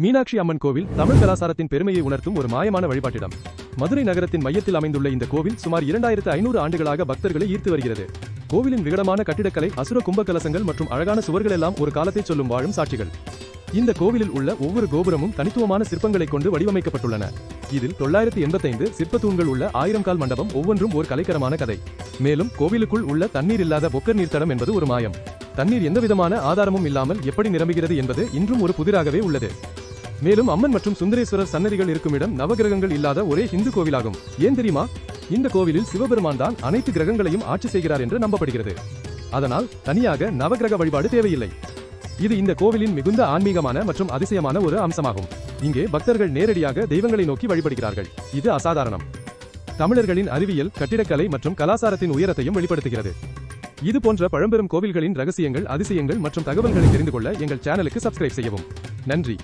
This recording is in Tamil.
மீனாட்சி அம்மன் கோவில் தமிழ் கலாசாரத்தின் பெருமையை உணர்த்தும் ஒரு மாயமான வழிபாட்டிடம். மதுரை நகரத்தின் மையத்தில் அமைந்துள்ள இந்த கோவில் சுமார் 2500 ஆண்டுகளாக பக்தர்களை ஈர்த்து வருகிறது. கோவிலின் விகடமான கட்டிடக்கலை, அசுர கும்ப கலசங்கள் மற்றும் அழகான சுவர்களெல்லாம் ஒரு காலத்தை சொல்லும் வாழும் சாட்சிகள். இந்த கோவிலில் உள்ள ஒவ்வொரு கோபுரமும் தனித்துவமான சிற்பங்களை கொண்டு வடிவமைக்கப்பட்டுள்ளன. இதில் 985 சிற்பத்தூண்கள் உள்ள 1000 கால் மண்டபம் ஒவ்வொன்றும் ஒரு கலைக்கரமான கதை. மேலும் கோவிலுக்குள் உள்ள தண்ணீர் இல்லாத பொக்கர் நீர்த்தடம் என்பது ஒரு மாயம். தண்ணீர் எந்தவிதமான ஆதாரமும் இல்லாமல் எப்படி நிரம்புகிறது என்பது இன்றும் ஒரு புதிராகவே உள்ளது. மேலும் அம்மன் மற்றும் சுந்தரேஸ்வரர் சன்னதிகள் இருக்கும் இடம் நவகிரகங்கள் இல்லாத ஒரே இந்து கோவிலாகும். ஏன் தெரியுமா? இந்த கோவிலில் சிவபெருமான் தான் அனைத்து கிரகங்களையும் ஆட்சி செய்கிறார் என்று நம்பப்படுகிறது. அதனால் தனியாக நவகிரக வழிபாடு தேவையில்லை. இது இந்த கோவிலின் மிகுந்த ஆன்மீகமான மற்றும் அதிசயமான ஒரு அம்சமாகும். இங்கே பக்தர்கள் நேரடியாக தெய்வங்களை நோக்கி வழிபடுகிறார்கள். இது அசாதாரணம். தமிழர்களின் அறிவியல், கட்டிடக்கலை மற்றும் கலாசாரத்தின் உயரத்தையும் வெளிப்படுத்துகிறது. இது போன்ற பழம்பெரும் கோவில்களின் ரகசியங்கள், அதிசயங்கள் மற்றும் தகவல்களை தெரிந்து கொள்ள எங்கள் சேனலுக்கு சப்ஸ்கிரைப் செய்யவும். நன்றி.